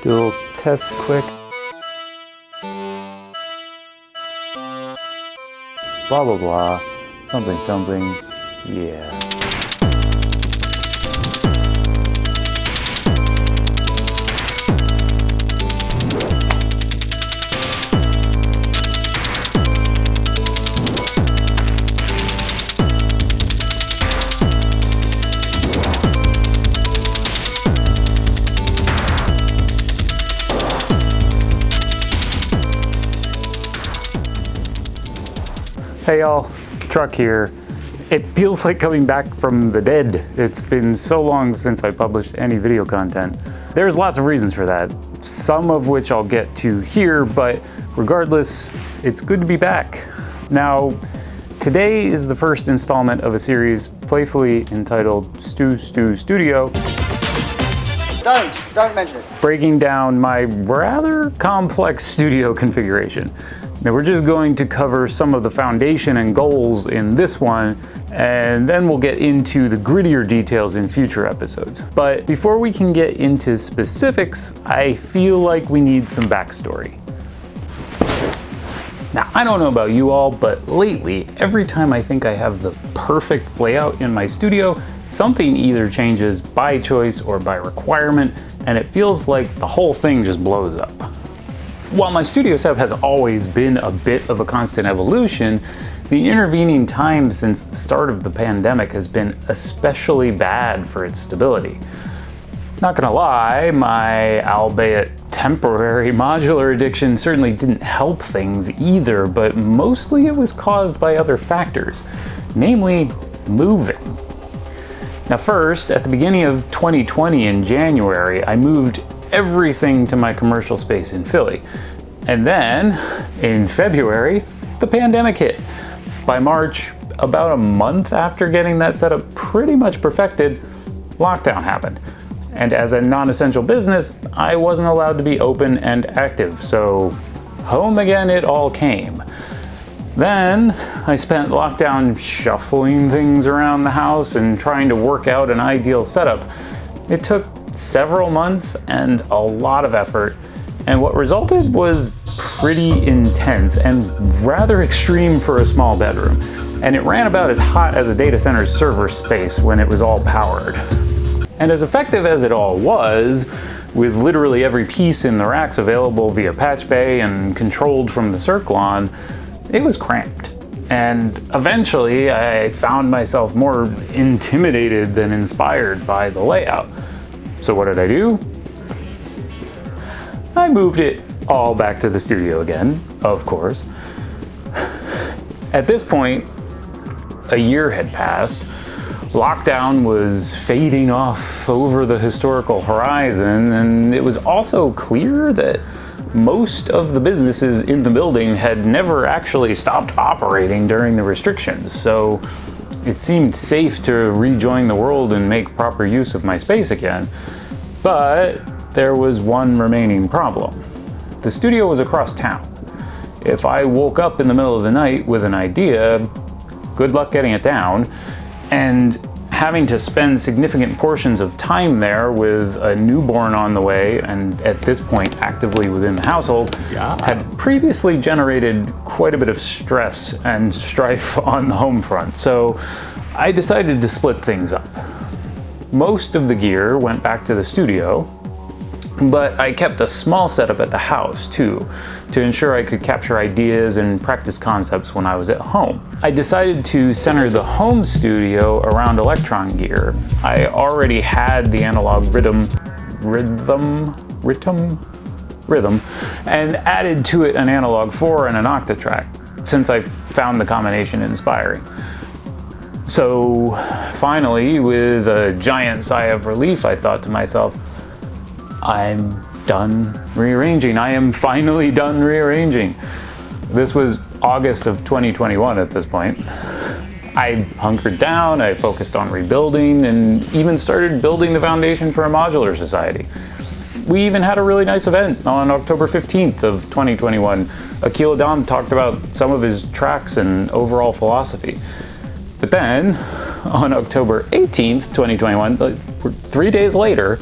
Do a little test quick. Blah, blah, blah. Something, something. Yeah. Hey y'all, Truck here. It feels like coming back from the dead. It's been so long since I published any video content. There's lots of reasons for that, some of which I'll get to here, but regardless, it's good to be back. Now, today is the first installment of a series playfully entitled Stu-stustudio. Don't mention it. Breaking down my rather complex studio configuration. Now we're just going to cover some of the foundation and goals in this one, and then we'll get into the grittier details in future episodes. But before we can get into specifics, I feel like we need some backstory. Now, I don't know about you all, but lately, every time I think I have the perfect layout in my studio, something either changes by choice or by requirement, and it feels like the whole thing just blows up. While my studio setup has always been a bit of a constant evolution, the intervening time since the start of the pandemic has been especially bad for its stability. Not gonna lie, my albeit temporary modular addiction certainly didn't help things either, but mostly it was caused by other factors, namely moving. Now first, at the beginning of 2020 in January, I moved everything to my commercial space in Philly. And then, in February, the pandemic hit. By March, about a month after getting that setup pretty much perfected, lockdown happened. And as a non-essential business, I wasn't allowed to be open and active, so home again it all came. Then I spent lockdown shuffling things around the house and trying to work out an ideal setup. It took several months and a lot of effort, and what resulted was pretty intense and rather extreme for a small bedroom. And it ran about as hot as a data center's server space when it was all powered. And as effective as it all was, with literally every piece in the racks available via patch bay and controlled from the Circlon, it was cramped. And eventually I found myself more intimidated than inspired by the layout. So what did I do? I moved it all back to the studio again, of course. At this point, a year had passed. Lockdown was fading off over the historical horizon, and it was also clear that most of the businesses in the building had never actually stopped operating during the restrictions, so it seemed safe to rejoin the world and make proper use of my space again. But there was one remaining problem. The studio was across town. If I woke up in the middle of the night with an idea, good luck getting it down, and having to spend significant portions of time there with a newborn on the way, and at this point actively within the household, had previously generated quite a bit of stress and strife on the home front. So I decided to split things up. Most of the gear went back to the studio, but I kept a small setup at the house too, to ensure I could capture ideas and practice concepts when I was at home. I decided to center the home studio around Electron gear. I already had the analog rhythm, and added to it an analog 4 and an octatrack, since I found the combination inspiring. So finally, with a giant sigh of relief, I thought to myself, I'm done rearranging. I am finally done rearranging. This was August of 2021 at this point. I hunkered down, I focused on rebuilding, and even started building the foundation for a modular society. We even had a really nice event on October 15th of 2021. Akil Adam talked about some of his tracks and overall philosophy. But then, on October 18th, 2021, 3 days later,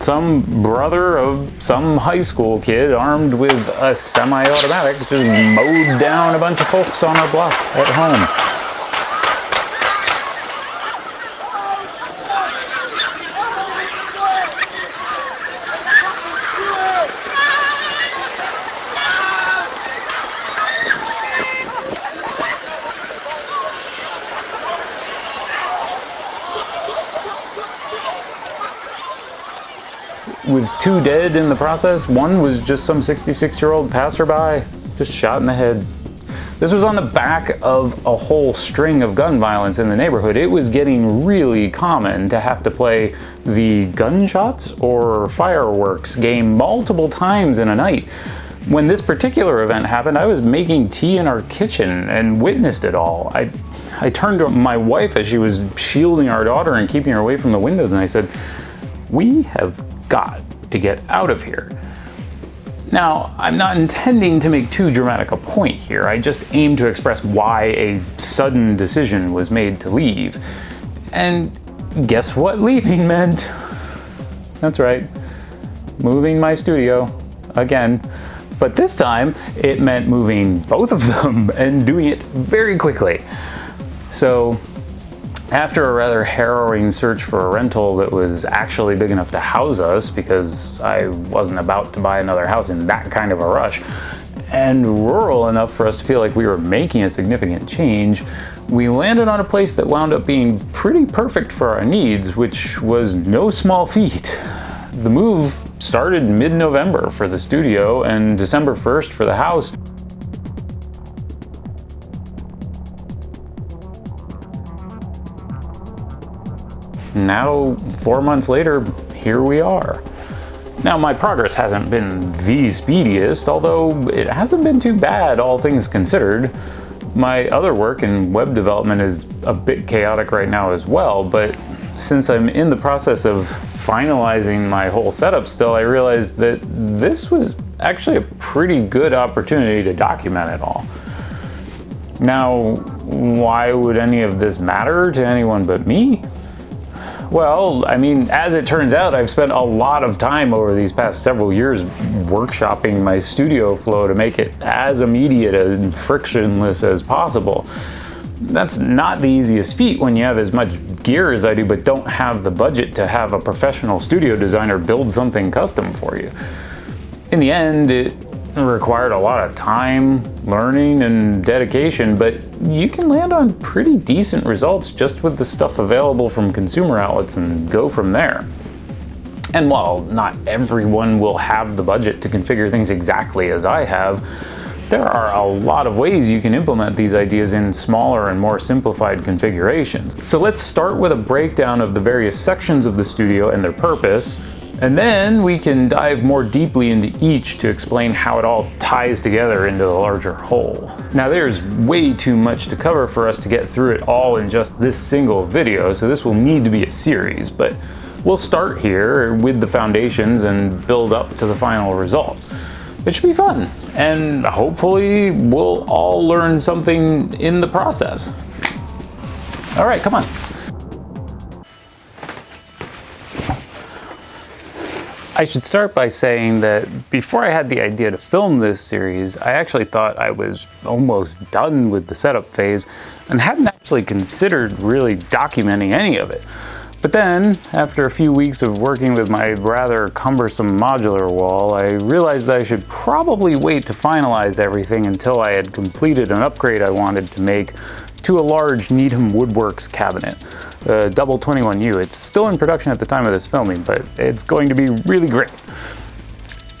some brother of some high school kid armed with a semi-automatic just mowed down a bunch of folks on our block at home. With 2 dead in the process, one was just some 66-year-old passerby, just shot in the head. This was on the back of a whole string of gun violence in the neighborhood. It was getting really common to have to play the gunshots or fireworks game multiple times in a night. When this particular event happened, I was making tea in our kitchen and witnessed it all. I turned to my wife as she was shielding our daughter and keeping her away from the windows, and I said, "We have got to get out of here." Now, I'm not intending to make too dramatic a point here. I just aim to express why a sudden decision was made to leave. And guess what leaving meant? That's right, moving my studio again. But this time, it meant moving both of them and doing it very quickly. So, after a rather harrowing search for a rental that was actually big enough to house us, because I wasn't about to buy another house in that kind of a rush, and rural enough for us to feel like we were making a significant change, we landed on a place that wound up being pretty perfect for our needs, which was no small feat. The move started mid-November for the studio and December 1st for the house. Now, 4 months later, here we are. Now, my progress hasn't been the speediest, although it hasn't been too bad, all things considered. My other work in web development is a bit chaotic right now as well, but since I'm in the process of finalizing my whole setup still, I realized that this was actually a pretty good opportunity to document it all. Now, why would any of this matter to anyone but me? Well, I mean, as it turns out, I've spent a lot of time over these past several years workshopping my studio flow to make it as immediate and frictionless as possible. That's not the easiest feat when you have as much gear as I do, but don't have the budget to have a professional studio designer build something custom for you. In the end, it required a lot of time, learning, and dedication, but you can land on pretty decent results just with the stuff available from consumer outlets and go from there. And while not everyone will have the budget to configure things exactly as I have, there are a lot of ways you can implement these ideas in smaller and more simplified configurations. So let's start with a breakdown of the various sections of the studio and their purpose, and then we can dive more deeply into each to explain how it all ties together into the larger whole. Now, there's way too much to cover for us to get through it all in just this single video, so this will need to be a series, but we'll start here with the foundations and build up to the final result. It should be fun, and hopefully we'll all learn something in the process. All right, come on. I should start by saying that before I had the idea to film this series, I actually thought I was almost done with the setup phase and hadn't actually considered really documenting any of it. But then, after a few weeks of working with my rather cumbersome modular wall, I realized that I should probably wait to finalize everything until I had completed an upgrade I wanted to make to a large Needham Woodworks cabinet, a double 21U. It's still in production at the time of this filming, but it's going to be really great.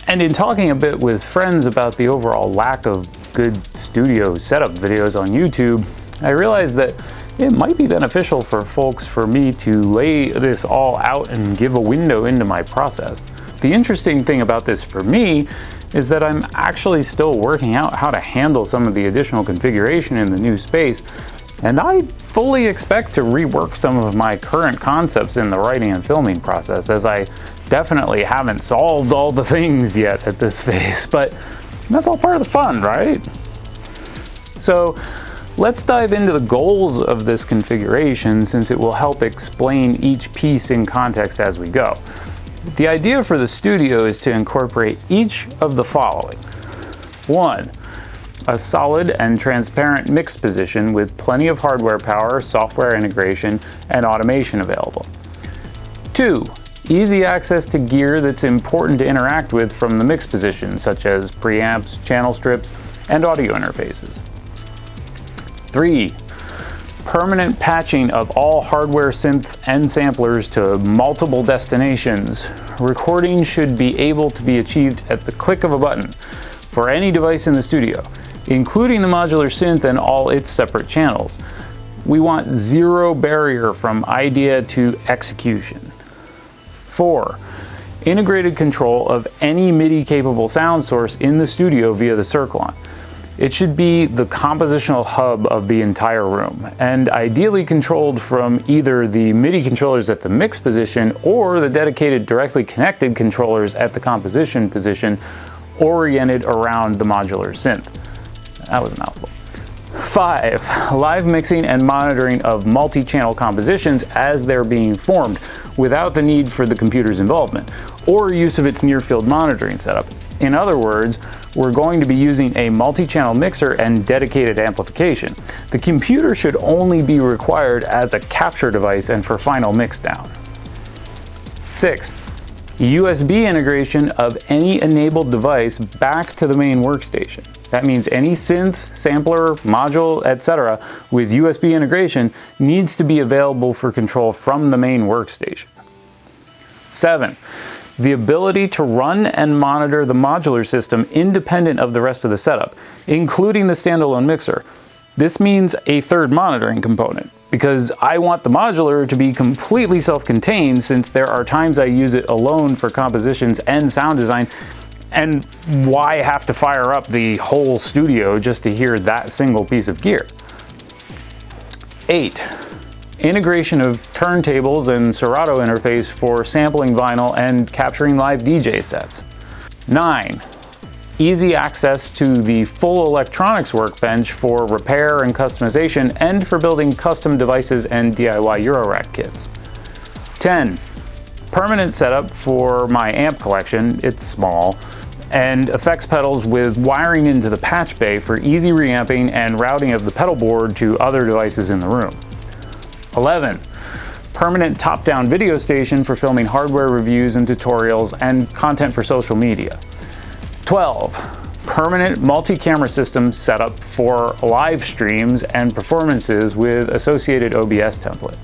And in talking a bit with friends about the overall lack of good studio setup videos on YouTube, I realized that it might be beneficial for folks for me to lay this all out and give a window into my process. The interesting thing about this for me is that I'm actually still working out how to handle some of the additional configuration in the new space, and I fully expect to rework some of my current concepts in the writing and filming process, as I definitely haven't solved all the things yet at this phase, but that's all part of the fun, right? So let's dive into the goals of this configuration, since it will help explain each piece in context as we go. The idea for the studio is to incorporate each of the following. 1. A solid and transparent mix position with plenty of hardware power, software integration, and automation available. 2. Easy access to gear that's important to interact with from the mix position, such as preamps, channel strips, and audio interfaces. 3. Permanent patching of all hardware synths and samplers to multiple destinations. Recording should be able to be achieved at the click of a button for any device in the studio, including the modular synth and all its separate channels. We want zero barrier from idea to execution. 4. Integrated control of any MIDI-capable sound source in the studio via the Circlon. It should be the compositional hub of the entire room, and ideally controlled from either the MIDI controllers at the mix position or the dedicated directly connected controllers at the composition position, oriented around the modular synth. That was a mouthful. 5. Live mixing and monitoring of multi-channel compositions as they're being formed, without the need for the computer's involvement, or use of its near-field monitoring setup. In other words, we're going to be using a multi-channel mixer and dedicated amplification. The computer should only be required as a capture device and for final mixdown. 6. USB integration of any enabled device back to the main workstation. That means any synth, sampler, module, etc. with USB integration needs to be available for control from the main workstation. 7. The ability to run and monitor the modular system independent of the rest of the setup, including the standalone mixer. This means a third monitoring component, because I want the modular to be completely self-contained, since there are times I use it alone for compositions and sound design, and why have to fire up the whole studio just to hear that single piece of gear? 8. Integration of turntables and Serato interface for sampling vinyl and capturing live DJ sets. 9. Easy access to the full electronics workbench for repair and customization, and for building custom devices and DIY Eurorack kits. 10. Permanent setup for my amp collection, it's small, and effects pedals with wiring into the patch bay for easy reamping and routing of the pedal board to other devices in the room. 11. Permanent top-down video station for filming hardware reviews and tutorials and content for social media. 12. Permanent multi-camera system set up for live streams and performances with associated OBS template.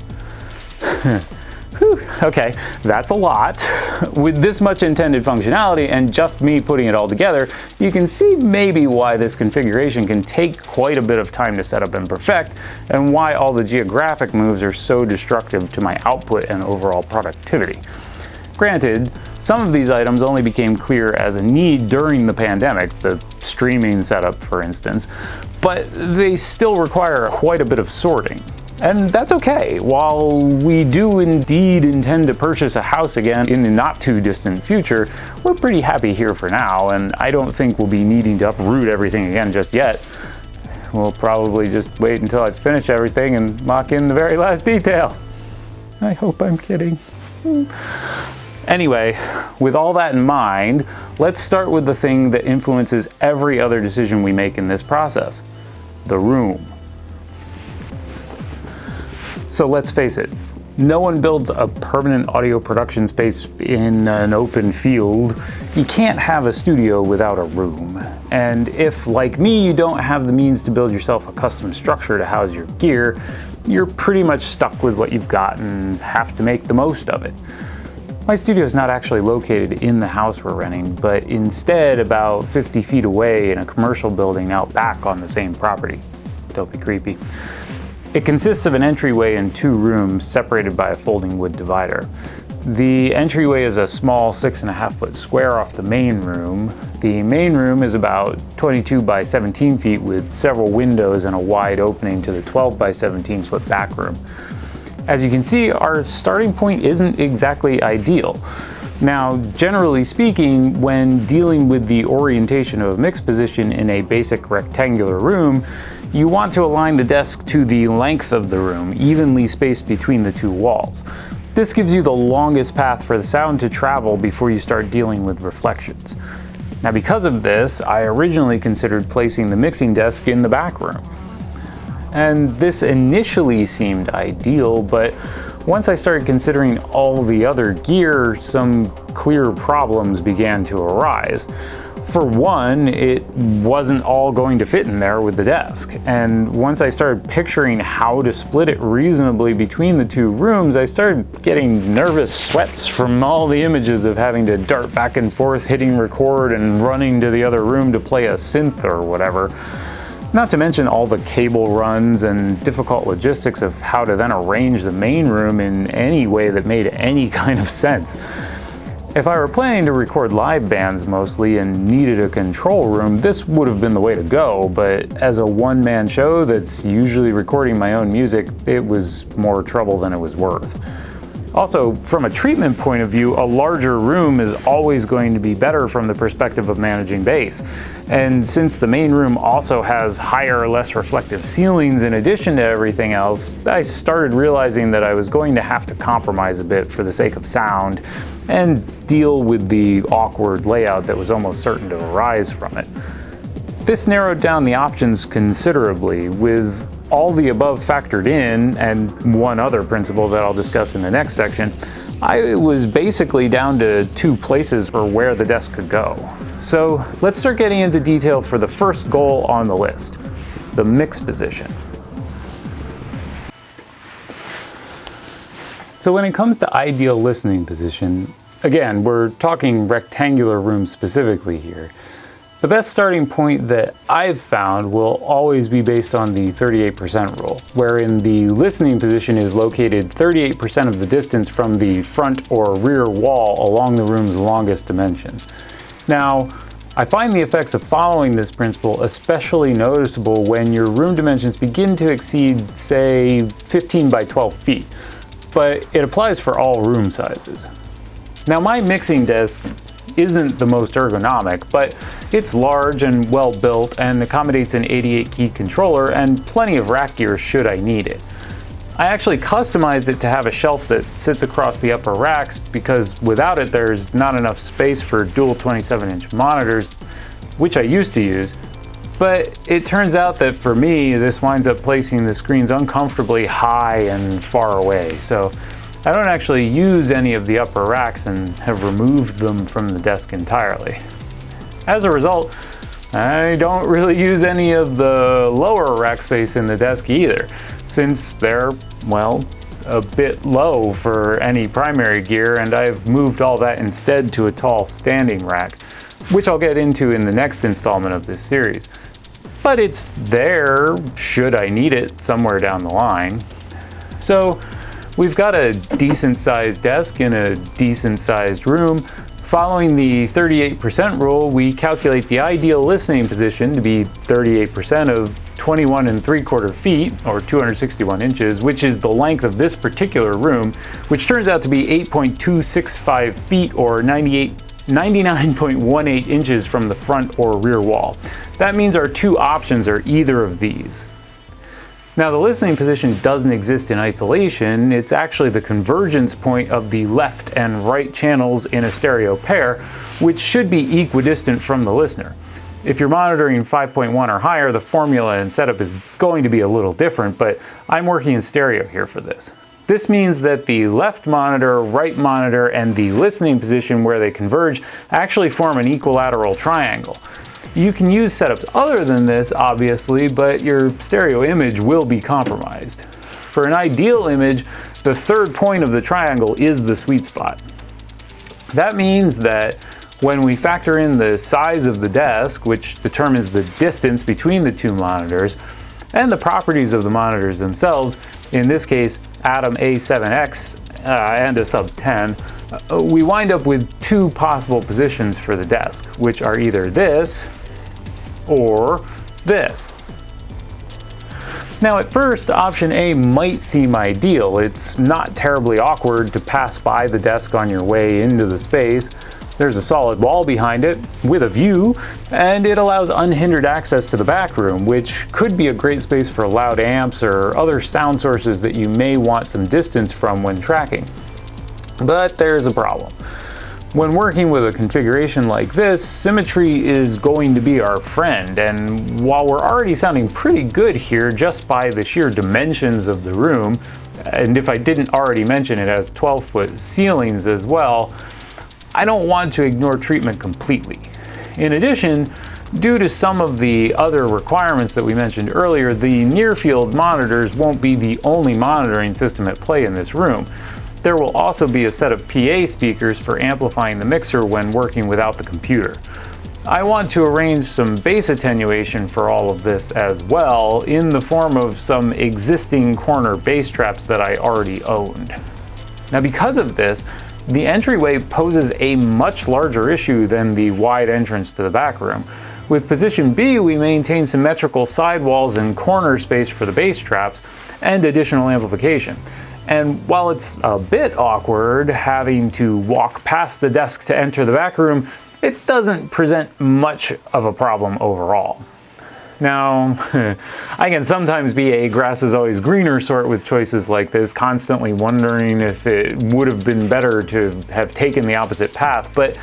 Whew, okay, that's a lot. With this much intended functionality and just me putting it all together, you can see maybe why this configuration can take quite a bit of time to set up and perfect, and why all the geographic moves are so destructive to my output and overall productivity. Granted, some of these items only became clear as a need during the pandemic, the streaming setup for instance, but they still require quite a bit of sorting. And that's okay. While we do indeed intend to purchase a house again in the not too distant future, we're pretty happy here for now, and I don't think we'll be needing to uproot everything again just yet. We'll probably just wait until I finish everything and lock in the very last detail. I hope I'm kidding. Anyway, with all that in mind, let's start with the thing that influences every other decision we make in this process: the room. So let's face it, no one builds a permanent audio production space in an open field. You can't have a studio without a room. And if, like me, you don't have the means to build yourself a custom structure to house your gear, you're pretty much stuck with what you've got and have to make the most of it. My studio is not actually located in the house we're renting, but instead about 50 feet away in a commercial building out back on the same property. Don't be creepy. It consists of an entryway and 2 rooms separated by a folding wood divider. The entryway is a small 6.5 foot square off the main room. The main room is about 22 by 17 feet with several windows and a wide opening to the 12 by 17 foot back room. As you can see, our starting point isn't exactly ideal. Now, generally speaking, when dealing with the orientation of a mix position in a basic rectangular room, you want to align the desk to the length of the room, evenly spaced between the 2 walls. This gives you the longest path for the sound to travel before you start dealing with reflections. Now, because of this, I originally considered placing the mixing desk in the back room. And this initially seemed ideal, but once I started considering all the other gear, some clear problems began to arise. For one, it wasn't all going to fit in there with the desk. And once I started picturing how to split it reasonably between the two rooms, I started getting nervous sweats from all the images of having to dart back and forth, hitting record and running to the other room to play a synth or whatever. Not to mention all the cable runs and difficult logistics of how to then arrange the main room in any way that made any kind of sense. If I were planning to record live bands mostly and needed a control room, this would have been the way to go, but as a one-man show that's usually recording my own music, it was more trouble than it was worth. Also, from a treatment point of view, a larger room is always going to be better from the perspective of managing bass. And since the main room also has higher, less reflective ceilings in addition to everything else, I started realizing that I was going to have to compromise a bit for the sake of sound and deal with the awkward layout that was almost certain to arise from it. This narrowed down the options considerably, with all the above factored in, and one other principle that I'll discuss in the next section. I was basically down to two places for where the desk could go. So let's start getting into detail for the first goal on the list, the mix position. So when it comes to ideal listening position, again, we're talking rectangular rooms specifically here. The best starting point that I've found will always be based on the 38% rule, wherein the listening position is located 38% of the distance from the front or rear wall along the room's longest dimension. Now, I find the effects of following this principle especially noticeable when your room dimensions begin to exceed, say, 15 by 12 feet, but it applies for all room sizes. Now, my mixing desk isn't the most ergonomic, but it's large and well built and accommodates an 88 key controller and plenty of rack gear should I need it. I actually customized it to have a shelf that sits across the upper racks because without it there's not enough space for dual 27-inch monitors, which I used to use. But it turns out that for me, this winds up placing the screens uncomfortably high and far away. So I don't actually use any of the upper racks and have removed them from the desk entirely. As a result, I don't really use any of the lower rack space in the desk either, since they're, well, a bit low for any primary gear, and I've moved all that instead to a tall standing rack, which I'll get into in the next installment of this series. But it's there should I need it somewhere down the line. So we've got a decent sized desk in a decent sized room. Following the 38% rule, we calculate the ideal listening position to be 38% of 21 3/4 feet, or 261 inches, which is the length of this particular room, which turns out to be 8.265 feet, or 99.18 inches from the front or rear wall. That means our two options are either of these. Now, the listening position doesn't exist in isolation. It's actually the convergence point of the left and right channels in a stereo pair, which should be equidistant from the listener. If you're monitoring 5.1 or higher, the formula and setup is going to be a little different, but I'm working in stereo here for this. This means that the left monitor, right monitor, and the listening position where they converge actually form an equilateral triangle. You can use setups other than this, obviously, but your stereo image will be compromised. For an ideal image, the third point of the triangle is the sweet spot. That means that when we factor in the size of the desk, which determines the distance between the two monitors, and the properties of the monitors themselves, in this case, Atom A7X and a sub 10, we wind up with two possible positions for the desk, which are either this or this. Now, at first, option A might seem ideal. It's not terribly awkward to pass by the desk on your way into the space. There's a solid wall behind it with a view, and it allows unhindered access to the back room, which could be a great space for loud amps or other sound sources that you may want some distance from when tracking. But there's a problem. When working with a configuration like this, symmetry is going to be our friend, and while we're already sounding pretty good here just by the sheer dimensions of the room, and if I didn't already mention it has 12-foot ceilings as well, I don't want to ignore treatment completely. In addition, due to some of the other requirements that we mentioned earlier, the near-field monitors won't be the only monitoring system at play in this room. There will also be a set of PA speakers for amplifying the mixer when working without the computer. I want to arrange some bass attenuation for all of this as well, in the form of some existing corner bass traps that I already owned. Now, because of this, the entryway poses a much larger issue than the wide entrance to the back room. With position B, we maintain symmetrical sidewalls and corner space for the bass traps and additional amplification. And while it's a bit awkward having to walk past the desk to enter the back room, it doesn't present much of a problem overall. Now, I can sometimes be a grass is always greener sort with choices like this, constantly wondering if it would have been better to have taken the opposite path, but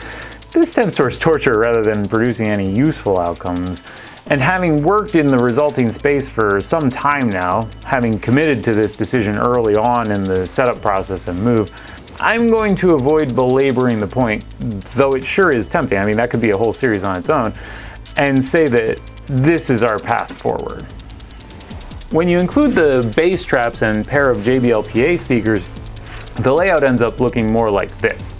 this tends towards torture rather than producing any useful outcomes. And having worked in the resulting space for some time now, having committed to this decision early on in the setup process and move, I'm going to avoid belaboring the point, though it sure is tempting. I mean, that could be a whole series on its own, and say that this is our path forward. When you include the bass traps and pair of JBL PA speakers, the layout ends up looking more like this,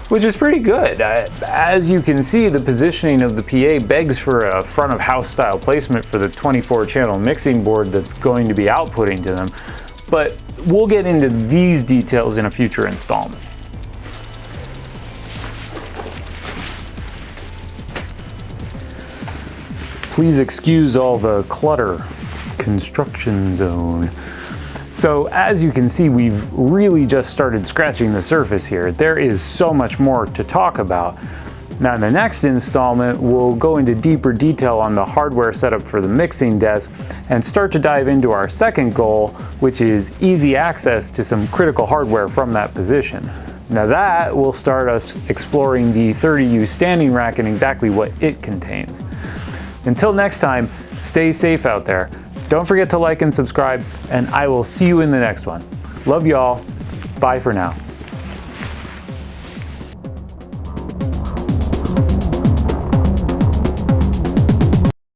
which is pretty good. As you can see, the positioning of the PA begs for a front of house style placement for the 24-channel mixing board that's going to be outputting to them, but we'll get into these details in a future installment. Please excuse all the clutter. Construction zone. So as you can see, we've really just started scratching the surface here. There is so much more to talk about. Now in the next installment, we'll go into deeper detail on the hardware setup for the mixing desk and start to dive into our second goal, which is easy access to some critical hardware from that position. Now that will start us exploring the 30U standing rack and exactly what it contains. Until next time, stay safe out there. Don't forget to like and subscribe, and I will see you in the next one. Love y'all. Bye for now.